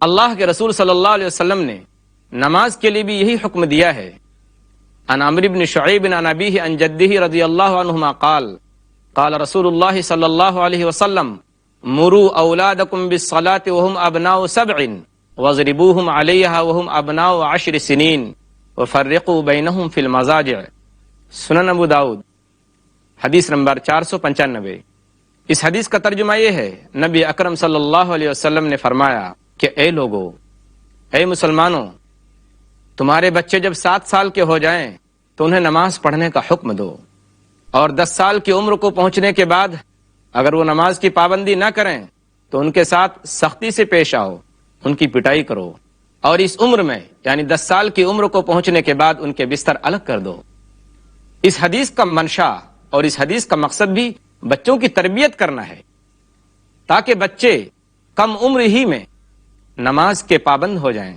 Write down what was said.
اللہ کے رسول صلی اللہ علیہ وسلم نے نماز کے لیے بھی یہی حکم دیا ہے۔ عن عمرو بن شعیب عن ابیہ عن جدہ رضی اللہ عنہما قال قال رسول اللہ صلی اللہ علیہ وسلم مروا اولادکم بالصلاة وهم ابناء 7 واضربوهم علیہا وهم ابناء 10 سنین وفرقوا بینہم فی المضاجع۔ سنن ابو داؤد حدیث نمبر 495۔ اس حدیث کا ترجمہ یہ ہے، نبی اکرم صلی اللہ علیہ وسلم نے فرمایا کہ اے لوگو، اے مسلمانوں، تمہارے بچے جب 7 سال کے ہو جائیں تو انہیں نماز پڑھنے کا حکم دو، اور 10 سال کی عمر کو پہنچنے کے بعد اگر وہ نماز کی پابندی نہ کریں تو ان کے ساتھ سختی سے پیش آؤ، ان کی پٹائی کرو، اور اس عمر میں یعنی 10 سال کی عمر کو پہنچنے کے بعد ان کے بستر الگ کر دو۔ اس حدیث کا منشا اور اس حدیث کا مقصد بھی بچوں کی تربیت کرنا ہے، تاکہ بچے کم عمر ہی میں نماز کے پابند ہو جائیں۔